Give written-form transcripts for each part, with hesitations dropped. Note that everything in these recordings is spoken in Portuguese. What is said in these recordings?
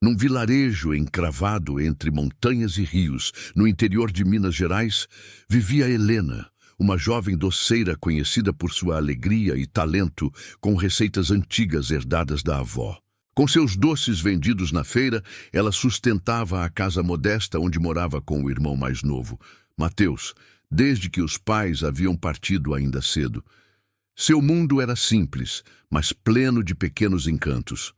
Num vilarejo encravado entre montanhas e rios, no interior de Minas Gerais, vivia Helena, uma jovem doceira conhecida por sua alegria e talento com receitas antigas herdadas da avó. Com seus doces vendidos na feira, ela sustentava a casa modesta onde morava com o irmão mais novo, Mateus, desde que os pais haviam partido ainda cedo. Seu mundo era simples, mas pleno de pequenos encantos.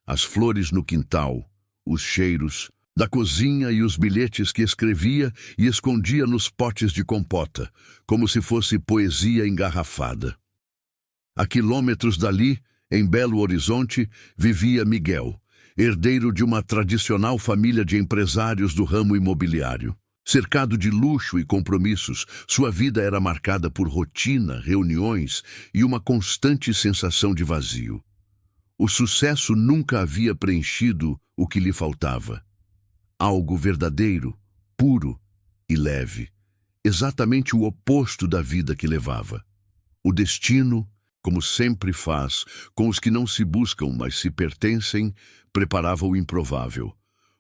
As flores no quintal, os cheiros da cozinha e os bilhetes que escrevia e escondia nos potes de compota, como se fosse poesia engarrafada. A quilômetros dali, em Belo Horizonte, vivia Miguel, herdeiro de uma tradicional família de empresários do ramo imobiliário. Cercado de luxo e compromissos, sua vida era marcada por rotina, reuniões e uma constante sensação de vazio. O sucesso nunca havia preenchido o que lhe faltava. Algo verdadeiro, puro e leve. Exatamente o oposto da vida que levava. O destino, como sempre faz, com os que não se buscam, mas se pertencem, preparava o improvável.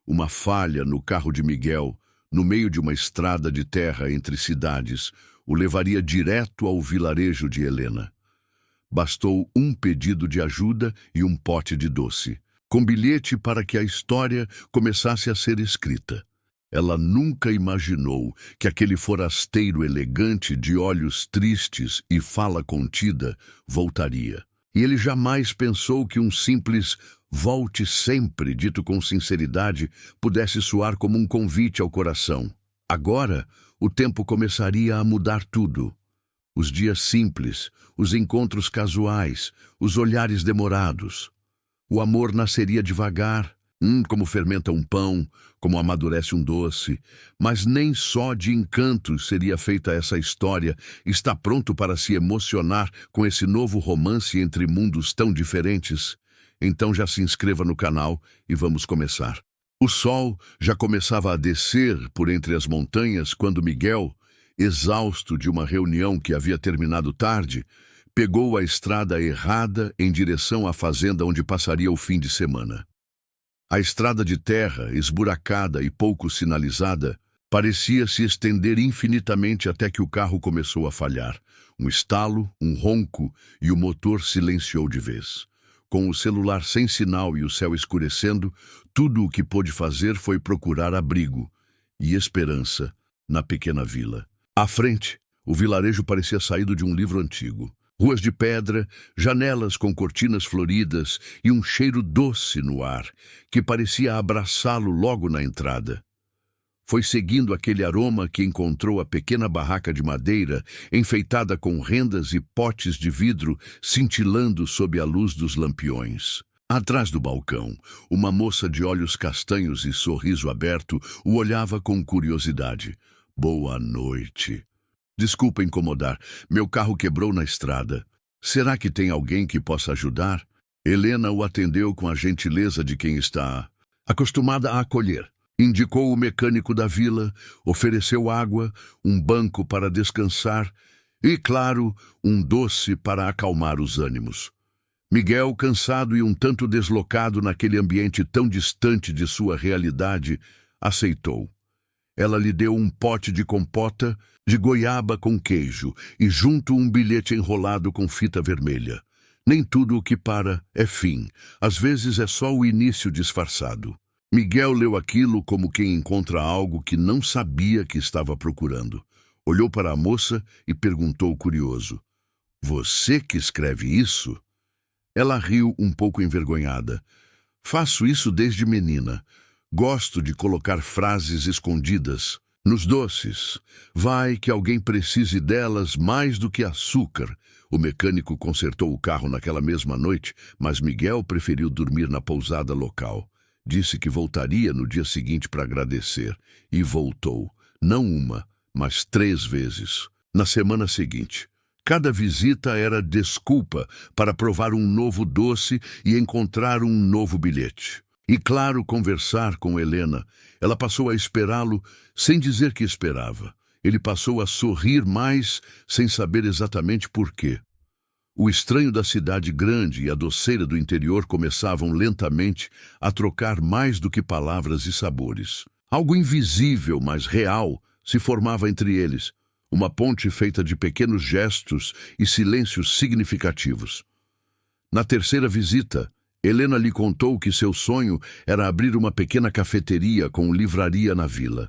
Uma falha no carro de Miguel, no meio de uma estrada de terra entre cidades, o levaria direto ao vilarejo de Helena. Bastou um pedido de ajuda e um pote de doce, com bilhete para que a história começasse a ser escrita. Ela nunca imaginou que aquele forasteiro elegante de olhos tristes e fala contida voltaria. E ele jamais pensou que um simples "volte sempre", dito com sinceridade, pudesse soar como um convite ao coração. Agora, o tempo começaria a mudar tudo. Os dias simples, os encontros casuais, os olhares demorados. O amor nasceria devagar, como fermenta um pão, como amadurece um doce. Mas nem só de encantos seria feita essa história. Está pronto para se emocionar com esse novo romance entre mundos tão diferentes? Então já se inscreva no canal e vamos começar. O sol já começava a descer por entre as montanhas quando Miguel, exausto de uma reunião que havia terminado tarde, pegou a estrada errada em direção à fazenda onde passaria o fim de semana. A estrada de terra, esburacada e pouco sinalizada, parecia se estender infinitamente até que o carro começou a falhar. Um estalo, um ronco e o motor silenciou de vez. Com o celular sem sinal e o céu escurecendo, tudo o que pôde fazer foi procurar abrigo e esperança na pequena vila. À frente, o vilarejo parecia saído de um livro antigo. Ruas de pedra, janelas com cortinas floridas e um cheiro doce no ar, que parecia abraçá-lo logo na entrada. Foi seguindo aquele aroma que encontrou a pequena barraca de madeira, enfeitada com rendas e potes de vidro cintilando sob a luz dos lampiões. Atrás do balcão, uma moça de olhos castanhos e sorriso aberto o olhava com curiosidade. "Boa noite. Desculpa incomodar, meu carro quebrou na estrada. Será que tem alguém que possa ajudar?" Helena o atendeu com a gentileza de quem está acostumada a acolher. Indicou o mecânico da vila, ofereceu água, um banco para descansar e, claro, um doce para acalmar os ânimos. Miguel, cansado e um tanto deslocado naquele ambiente tão distante de sua realidade, aceitou. Ela lhe deu um pote de compota de goiaba com queijo e junto um bilhete enrolado com fita vermelha. Nem tudo o que para é fim. Às vezes é só o início disfarçado. Miguel leu aquilo como quem encontra algo que não sabia que estava procurando. Olhou para a moça e perguntou curioso: "Você que escreve isso?" Ela riu um pouco envergonhada. "Faço isso desde menina. Gosto de colocar frases escondidas nos doces. Vai que alguém precise delas mais do que açúcar." O mecânico consertou o carro naquela mesma noite, mas Miguel preferiu dormir na pousada local. Disse que voltaria no dia seguinte para agradecer. E voltou. Não uma, mas 3 vezes. Na semana seguinte. Cada visita era desculpa para provar um novo doce e encontrar um novo bilhete. E, claro, conversar com Helena. Ela passou a esperá-lo sem dizer que esperava. Ele passou a sorrir mais sem saber exatamente por quê. O estranho da cidade grande e a doceira do interior começavam lentamente a trocar mais do que palavras e sabores. Algo invisível, mas real, se formava entre eles, uma ponte feita de pequenos gestos e silêncios significativos. Na terceira visita, Helena lhe contou que seu sonho era abrir uma pequena cafeteria com livraria na vila.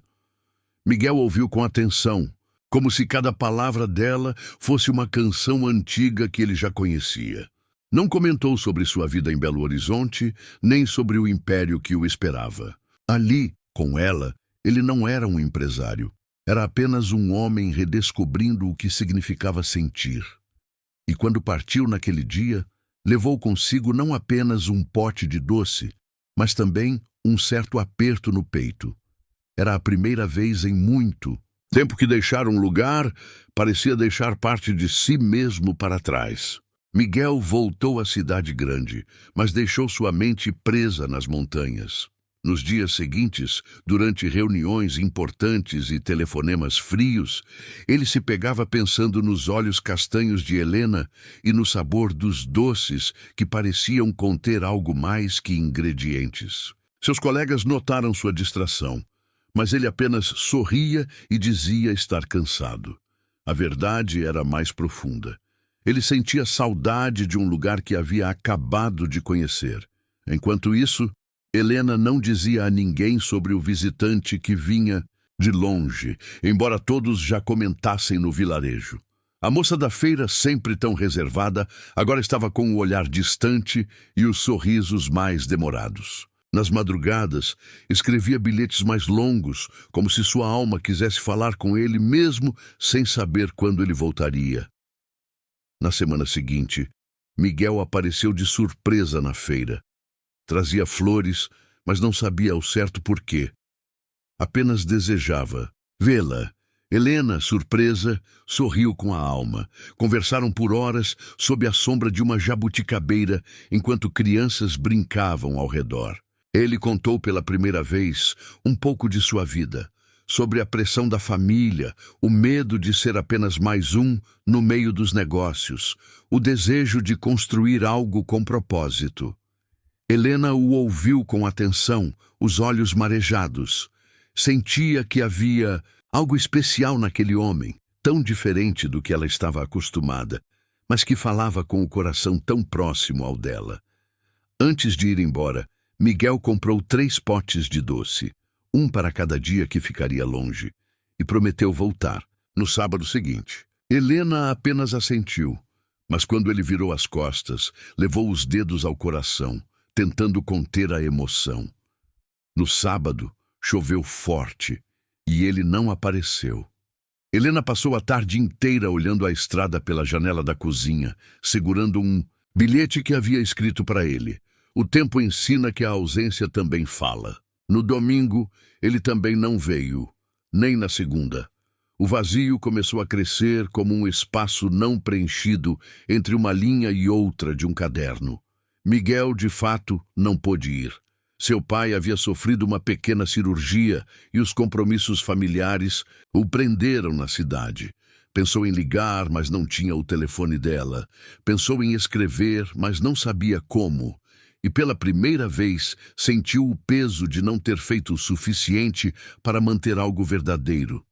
Miguel ouviu com atenção, como se cada palavra dela fosse uma canção antiga que ele já conhecia. Não comentou sobre sua vida em Belo Horizonte, nem sobre o império que o esperava. Ali, com ela, ele não era um empresário. Era apenas um homem redescobrindo o que significava sentir. E quando partiu naquele dia, levou consigo não apenas um pote de doce, mas também um certo aperto no peito. Era a primeira vez em muito tempo que deixar um lugar parecia deixar parte de si mesmo para trás. Miguel voltou à cidade grande, mas deixou sua mente presa nas montanhas. Nos dias seguintes, durante reuniões importantes e telefonemas frios, ele se pegava pensando nos olhos castanhos de Helena e no sabor dos doces que pareciam conter algo mais que ingredientes. Seus colegas notaram sua distração, mas ele apenas sorria e dizia estar cansado. A verdade era mais profunda. Ele sentia saudade de um lugar que havia acabado de conhecer. Enquanto isso, Helena não dizia a ninguém sobre o visitante que vinha de longe, embora todos já comentassem no vilarejo. A moça da feira, sempre tão reservada, agora estava com o olhar distante e os sorrisos mais demorados. Nas madrugadas, escrevia bilhetes mais longos, como se sua alma quisesse falar com ele mesmo sem saber quando ele voltaria. Na semana seguinte, Miguel apareceu de surpresa na feira. Trazia flores, mas não sabia ao certo por quê. Apenas desejava vê-la. Helena, surpresa, sorriu com a alma. Conversaram por horas sob a sombra de uma jabuticabeira, enquanto crianças brincavam ao redor. Ele contou pela primeira vez um pouco de sua vida, sobre a pressão da família, o medo de ser apenas mais um no meio dos negócios, o desejo de construir algo com propósito. Helena o ouviu com atenção, os olhos marejados. Sentia que havia algo especial naquele homem, tão diferente do que ela estava acostumada, mas que falava com o coração tão próximo ao dela. Antes de ir embora, Miguel comprou 3 potes de doce, um para cada dia que ficaria longe, e prometeu voltar, no sábado seguinte. Helena apenas assentiu, mas quando ele virou as costas, levou os dedos ao coração, tentando conter a emoção. No sábado, choveu forte e ele não apareceu. Helena passou a tarde inteira olhando a estrada pela janela da cozinha, segurando um bilhete que havia escrito para ele. O tempo ensina que a ausência também fala. No domingo, ele também não veio, nem na segunda. O vazio começou a crescer como um espaço não preenchido entre uma linha e outra de um caderno. Miguel, de fato, não pôde ir. Seu pai havia sofrido uma pequena cirurgia e os compromissos familiares o prenderam na cidade. Pensou em ligar, mas não tinha o telefone dela. Pensou em escrever, mas não sabia como. E pela primeira vez sentiu o peso de não ter feito o suficiente para manter algo verdadeiro.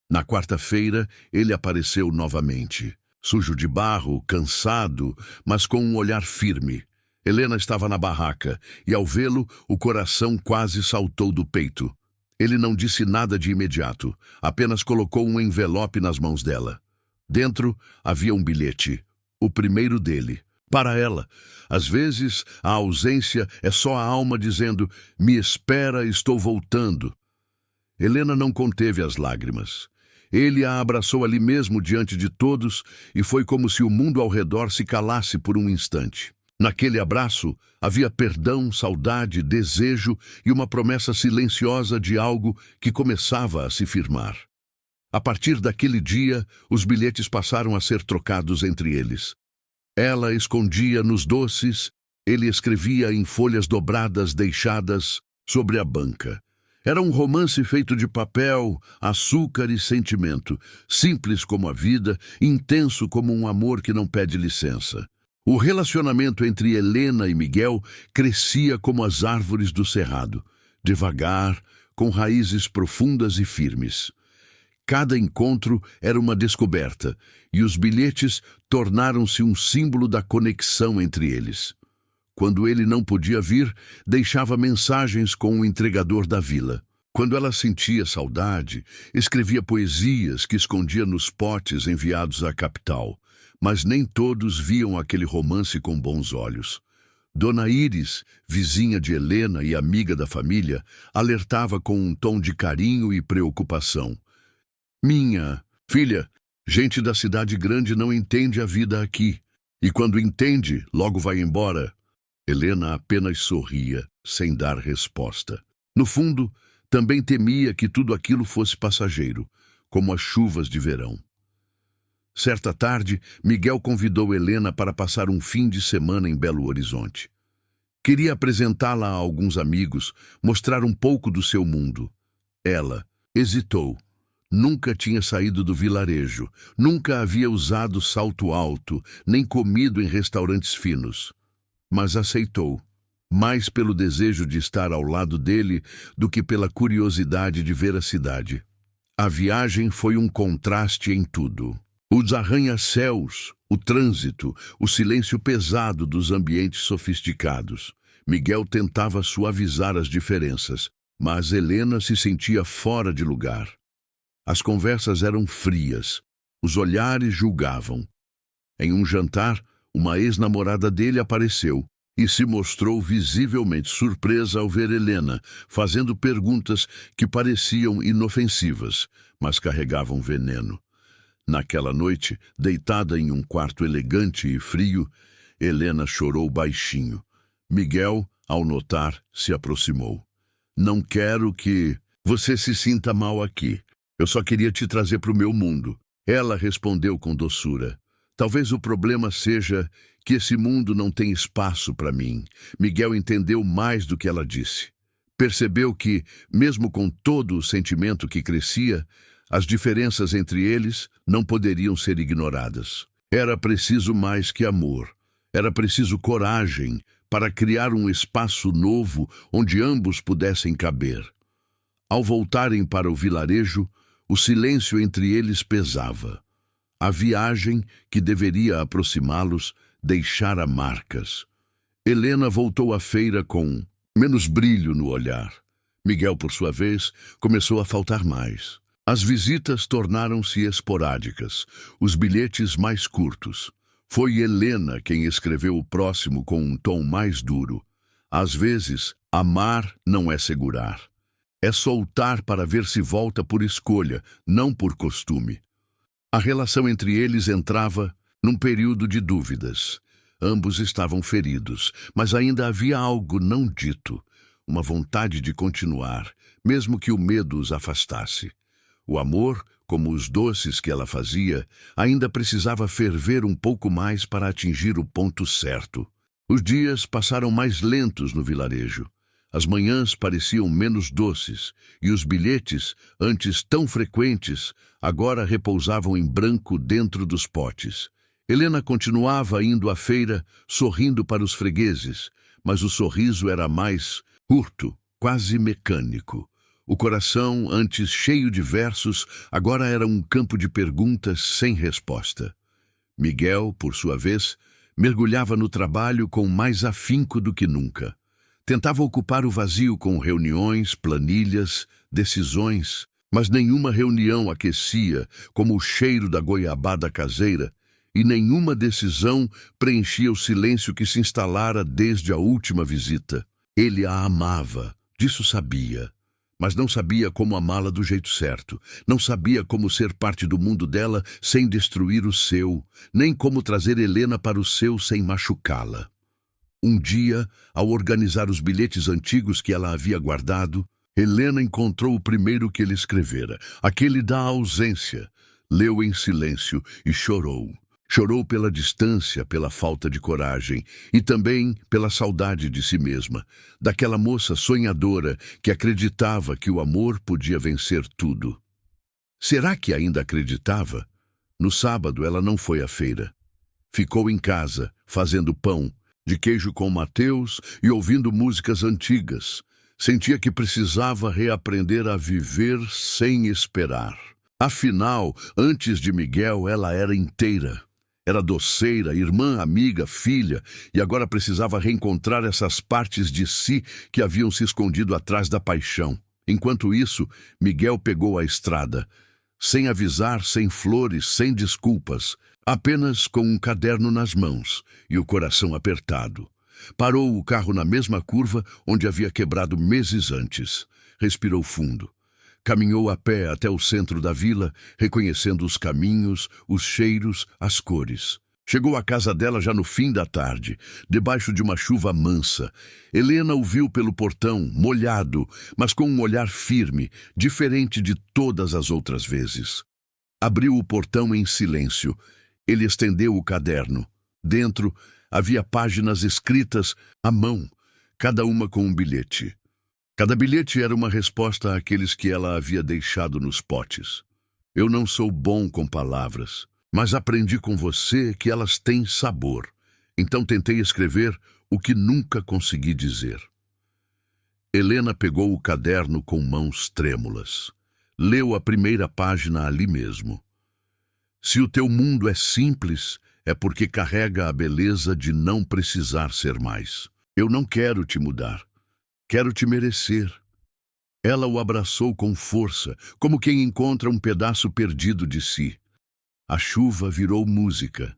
Na quarta-feira, ele apareceu novamente. Sujo de barro, cansado, mas com um olhar firme. Helena estava na barraca, e ao vê-lo, o coração quase saltou do peito. Ele não disse nada de imediato, apenas colocou um envelope nas mãos dela. Dentro havia um bilhete, o primeiro dele. Para ela, às vezes, a ausência é só a alma dizendo, me espera, estou voltando. Helena não conteve as lágrimas. Ele a abraçou ali mesmo diante de todos e foi como se o mundo ao redor se calasse por um instante. Naquele abraço havia perdão, saudade, desejo e uma promessa silenciosa de algo que começava a se firmar. A partir daquele dia, os bilhetes passaram a ser trocados entre eles. Ela escondia nos doces, ele escrevia em folhas dobradas deixadas sobre a banca. Era um romance feito de papel, açúcar e sentimento, simples como a vida, intenso como um amor que não pede licença. O relacionamento entre Helena e Miguel crescia como as árvores do cerrado, devagar, com raízes profundas e firmes. Cada encontro era uma descoberta, e os bilhetes tornaram-se um símbolo da conexão entre eles. Quando ele não podia vir, deixava mensagens com o entregador da vila. Quando ela sentia saudade, escrevia poesias que escondia nos potes enviados à capital. Mas nem todos viam aquele romance com bons olhos. Dona Íris, vizinha de Helena e amiga da família, alertava com um tom de carinho e preocupação. Minha filha, gente da cidade grande não entende a vida aqui. E quando entende, logo vai embora. Helena apenas sorria, sem dar resposta. No fundo, também temia que tudo aquilo fosse passageiro, como as chuvas de verão. Certa tarde, Miguel convidou Helena para passar um fim de semana em Belo Horizonte. Queria apresentá-la a alguns amigos, mostrar um pouco do seu mundo. Ela hesitou. Nunca tinha saído do vilarejo, nunca havia usado salto alto, nem comido em restaurantes finos. Mas aceitou, mais pelo desejo de estar ao lado dele do que pela curiosidade de ver a cidade. A viagem foi um contraste em tudo. Os arranha-céus, o trânsito, o silêncio pesado dos ambientes sofisticados. Miguel tentava suavizar as diferenças, mas Helena se sentia fora de lugar. As conversas eram frias, os olhares julgavam. Em um jantar, uma ex-namorada dele apareceu e se mostrou visivelmente surpresa ao ver Helena, fazendo perguntas que pareciam inofensivas, mas carregavam veneno. Naquela noite, deitada em um quarto elegante e frio, Helena chorou baixinho. Miguel, ao notar, se aproximou. Não quero que você se sinta mal aqui. Eu só queria te trazer para o meu mundo. Ela respondeu com doçura. Talvez o problema seja que esse mundo não tem espaço para mim. Miguel entendeu mais do que ela disse. Percebeu que, mesmo com todo o sentimento que crescia, as diferenças entre eles não poderiam ser ignoradas. Era preciso mais que amor. Era preciso coragem para criar um espaço novo onde ambos pudessem caber. Ao voltarem para o vilarejo, o silêncio entre eles pesava. A viagem, que deveria aproximá-los, deixara marcas. Helena voltou à feira com menos brilho no olhar. Miguel, por sua vez, começou a faltar mais. As visitas tornaram-se esporádicas, os bilhetes mais curtos. Foi Helena quem escreveu o próximo com um tom mais duro. Às vezes, amar não é segurar. É soltar para ver se volta por escolha, não por costume. A relação entre eles entrava num período de dúvidas. Ambos estavam feridos, mas ainda havia algo não dito, uma vontade de continuar, mesmo que o medo os afastasse. O amor, como os doces que ela fazia, ainda precisava ferver um pouco mais para atingir o ponto certo. Os dias passaram mais lentos no vilarejo. As manhãs pareciam menos doces, e os bilhetes, antes tão frequentes, agora repousavam em branco dentro dos potes. Helena continuava indo à feira, sorrindo para os fregueses, mas o sorriso era mais curto, quase mecânico. O coração, antes cheio de versos, agora era um campo de perguntas sem resposta. Miguel, por sua vez, mergulhava no trabalho com mais afinco do que nunca. Tentava ocupar o vazio com reuniões, planilhas, decisões, mas nenhuma reunião aquecia como o cheiro da goiabada caseira e nenhuma decisão preenchia o silêncio que se instalara desde a última visita. Ele a amava, disso sabia, mas não sabia como amá-la do jeito certo, não sabia como ser parte do mundo dela sem destruir o seu, nem como trazer Helena para o seu sem machucá-la. Um dia, ao organizar os bilhetes antigos que ela havia guardado, Helena encontrou o primeiro que ele escrevera, aquele da ausência. Leu em silêncio e chorou. Chorou pela distância, pela falta de coragem e também pela saudade de si mesma, daquela moça sonhadora que acreditava que o amor podia vencer tudo. Será que ainda acreditava? No sábado ela não foi à feira. Ficou em casa, fazendo pão, de queijo com Mateus e ouvindo músicas antigas. Sentia que precisava reaprender a viver sem esperar. Afinal, antes de Miguel, ela era inteira. Era doceira, irmã, amiga, filha, e agora precisava reencontrar essas partes de si que haviam se escondido atrás da paixão. Enquanto isso, Miguel pegou a estrada, sem avisar, sem flores, sem desculpas, apenas com um caderno nas mãos e o coração apertado. Parou o carro na mesma curva onde havia quebrado meses antes. Respirou fundo. Caminhou a pé até o centro da vila, reconhecendo os caminhos, os cheiros, as cores. Chegou à casa dela já no fim da tarde, debaixo de uma chuva mansa. Helena o viu pelo portão, molhado, mas com um olhar firme, diferente de todas as outras vezes. Abriu o portão em silêncio. Ele estendeu o caderno. Dentro havia páginas escritas à mão, cada uma com um bilhete. Cada bilhete era uma resposta àqueles que ela havia deixado nos potes. Eu não sou bom com palavras, mas aprendi com você que elas têm sabor. Então tentei escrever o que nunca consegui dizer. Helena pegou o caderno com mãos trêmulas. Leu a primeira página ali mesmo. Se o teu mundo é simples, é porque carrega a beleza de não precisar ser mais. Eu não quero te mudar. Quero te merecer. Ela o abraçou com força, como quem encontra um pedaço perdido de si. A chuva virou música.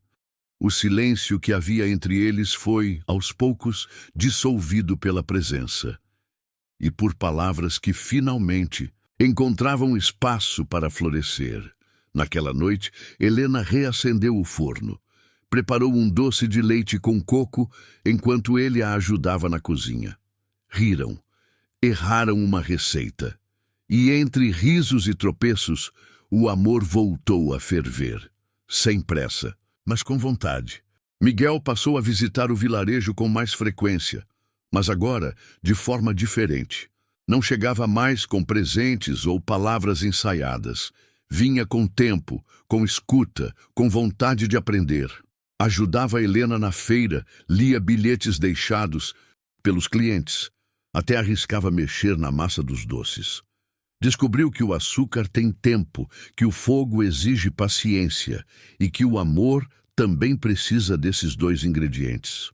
O silêncio que havia entre eles foi, aos poucos, dissolvido pela presença. E por palavras que, finalmente, encontravam espaço para florescer. Naquela noite, Helena reacendeu o forno. Preparou um doce de leite com coco, enquanto ele a ajudava na cozinha. Riram. Erraram uma receita. E entre risos e tropeços, o amor voltou a ferver. Sem pressa, mas com vontade. Miguel passou a visitar o vilarejo com mais frequência, mas agora de forma diferente. Não chegava mais com presentes ou palavras ensaiadas. Vinha com tempo, com escuta, com vontade de aprender. Ajudava Helena na feira, lia bilhetes deixados pelos clientes. Até arriscava mexer na massa dos doces. Descobriu que o açúcar tem tempo, que o fogo exige paciência e que o amor também precisa desses dois ingredientes.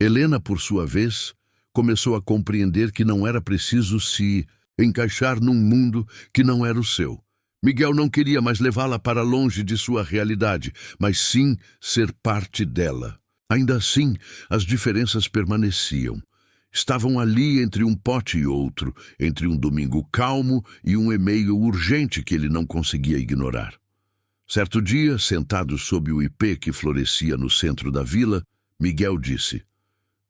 Helena, por sua vez, começou a compreender que não era preciso se encaixar num mundo que não era o seu. Miguel não queria mais levá-la para longe de sua realidade, mas sim ser parte dela. Ainda assim, as diferenças permaneciam. Estavam ali entre um pote e outro, entre um domingo calmo e um e-mail urgente que ele não conseguia ignorar. Certo dia, sentado sob o ipê que florescia no centro da vila, Miguel disse: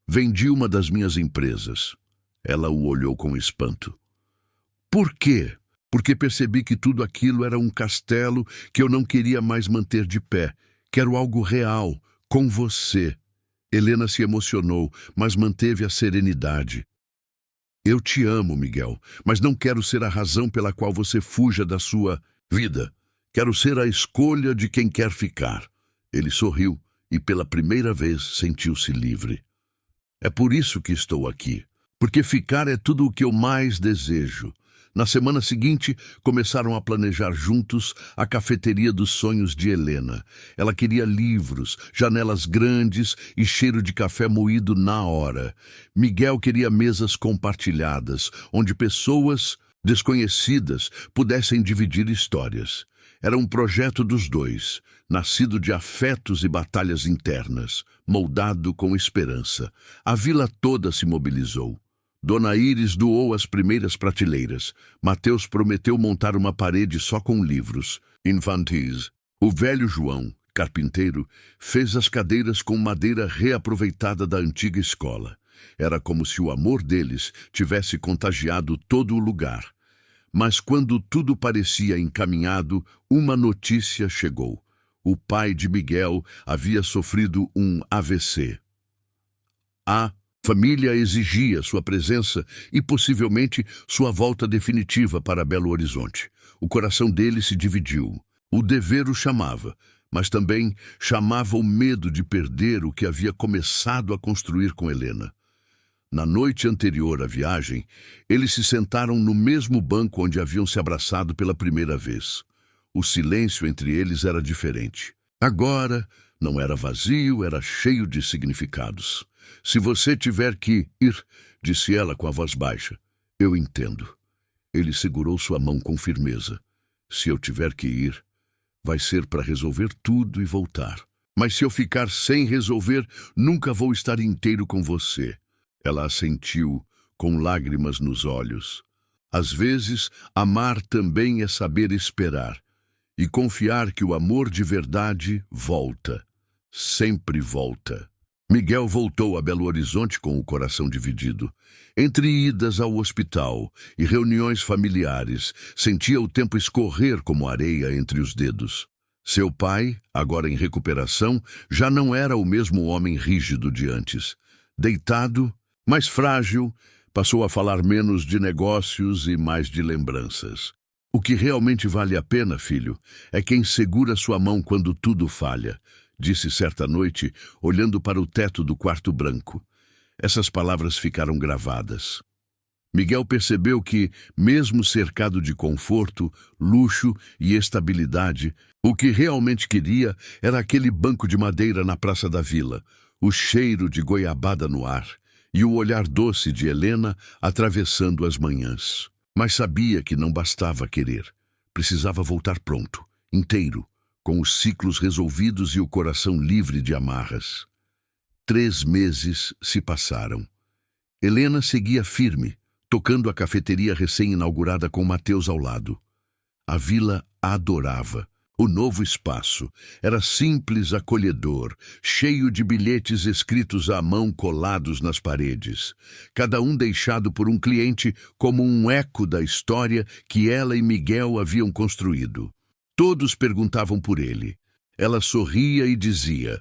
"Vendi uma das minhas empresas." Ela o olhou com espanto. "Por quê?" "Porque percebi que tudo aquilo era um castelo que eu não queria mais manter de pé. Quero algo real, com você." Helena se emocionou, mas manteve a serenidade. "Eu te amo, Miguel, mas não quero ser a razão pela qual você fuja da sua vida. Quero ser a escolha de quem quer ficar." Ele sorriu e pela primeira vez sentiu-se livre. "É por isso que estou aqui, porque ficar é tudo o que eu mais desejo." Na semana seguinte, começaram a planejar juntos a cafeteria dos sonhos de Helena. Ela queria livros, janelas grandes e cheiro de café moído na hora. Miguel queria mesas compartilhadas, onde pessoas desconhecidas pudessem dividir histórias. Era um projeto dos dois, nascido de afetos e batalhas internas, moldado com esperança. A vila toda se mobilizou. Dona Íris doou as primeiras prateleiras. Mateus prometeu montar uma parede só com livros, infantis. O velho João, carpinteiro, fez as cadeiras com madeira reaproveitada da antiga escola. Era como se o amor deles tivesse contagiado todo o lugar. Mas quando tudo parecia encaminhado, uma notícia chegou. O pai de Miguel havia sofrido um AVC. A família exigia sua presença e possivelmente sua volta definitiva para Belo Horizonte. O coração dele se dividiu. O dever o chamava, mas também chamava o medo de perder o que havia começado a construir com Helena. Na noite anterior à viagem, eles se sentaram no mesmo banco onde haviam se abraçado pela primeira vez. O silêncio entre eles era diferente. Agora, não era vazio, era cheio de significados. Se você tiver que ir, disse ela com a voz baixa, eu entendo. Ele segurou sua mão com firmeza. Se eu tiver que ir, vai ser para resolver tudo e voltar. Mas se eu ficar sem resolver, nunca vou estar inteiro com você. Ela assentiu, com lágrimas nos olhos. Às vezes, amar também é saber esperar e confiar que o amor de verdade volta. Sempre volta. Miguel voltou a Belo Horizonte com o coração dividido. Entre idas ao hospital e reuniões familiares, sentia o tempo escorrer como areia entre os dedos. Seu pai, agora em recuperação, já não era o mesmo homem rígido de antes. Deitado, mais frágil, passou a falar menos de negócios e mais de lembranças. O que realmente vale a pena, filho, é quem segura sua mão quando tudo falha, disse certa noite, olhando para o teto do quarto branco. Essas palavras ficaram gravadas. Miguel percebeu que, mesmo cercado de conforto, luxo e estabilidade, o que realmente queria era aquele banco de madeira na Praça da Vila, o cheiro de goiabada no ar e o olhar doce de Helena atravessando as manhãs. Mas sabia que não bastava querer. Precisava voltar pronto, inteiro, com os ciclos resolvidos e o coração livre de amarras. 3 meses se passaram. Helena seguia firme, tocando a cafeteria recém-inaugurada com Mateus ao lado. A vila a adorava. O novo espaço era simples, acolhedor, cheio de bilhetes escritos à mão colados nas paredes, cada um deixado por um cliente como um eco da história que ela e Miguel haviam construído. Todos perguntavam por ele. Ela sorria e dizia,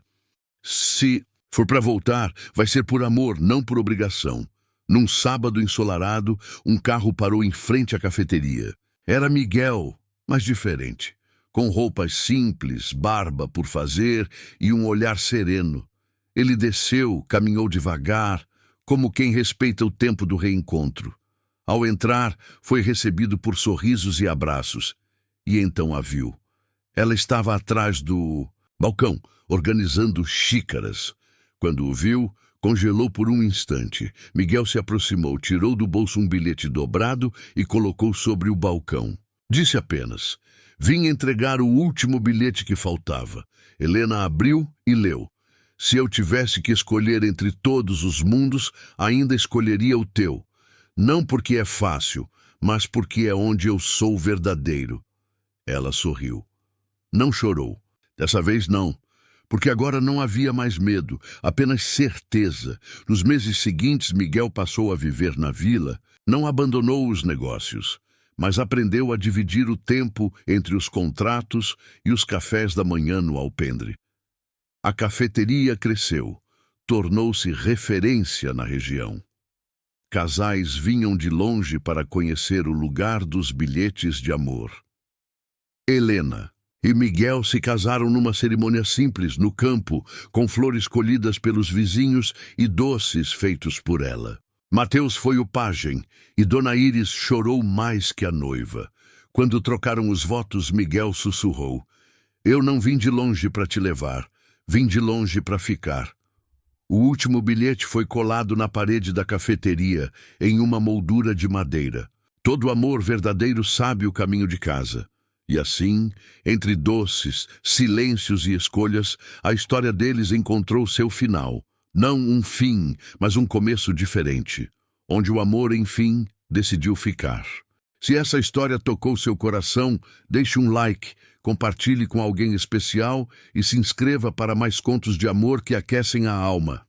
se for para voltar, vai ser por amor, não por obrigação. Num sábado ensolarado, um carro parou em frente à cafeteria. Era Miguel, mas diferente. Com roupas simples, barba por fazer e um olhar sereno. Ele desceu, caminhou devagar, como quem respeita o tempo do reencontro. Ao entrar, foi recebido por sorrisos e abraços. E então a viu. Ela estava atrás do balcão, organizando xícaras. Quando o viu, congelou por um instante. Miguel se aproximou, tirou do bolso um bilhete dobrado e colocou sobre o balcão. Disse apenas... Vim entregar o último bilhete que faltava. Helena abriu e leu. Se eu tivesse que escolher entre todos os mundos, ainda escolheria o teu. Não porque é fácil, mas porque é onde eu sou verdadeiro. Ela sorriu. Não chorou. Dessa vez não. Porque agora não havia mais medo, apenas certeza. Nos meses seguintes, Miguel passou a viver na vila, não abandonou os negócios, mas aprendeu a dividir o tempo entre os contratos e os cafés da manhã no alpendre. A cafeteria cresceu, tornou-se referência na região. Casais vinham de longe para conhecer o lugar dos bilhetes de amor. Helena e Miguel se casaram numa cerimônia simples, no campo, com flores colhidas pelos vizinhos e doces feitos por ela. Mateus foi o pajem, e Dona Íris chorou mais que a noiva. Quando trocaram os votos, Miguel sussurrou, eu não vim de longe para te levar, vim de longe para ficar. O último bilhete foi colado na parede da cafeteria, em uma moldura de madeira. Todo amor verdadeiro sabe o caminho de casa. E assim, entre doces, silêncios e escolhas, a história deles encontrou seu final. Não um fim, mas um começo diferente, onde o amor, enfim, decidiu ficar. Se essa história tocou seu coração, deixe um like, compartilhe com alguém especial e se inscreva para mais contos de amor que aquecem a alma.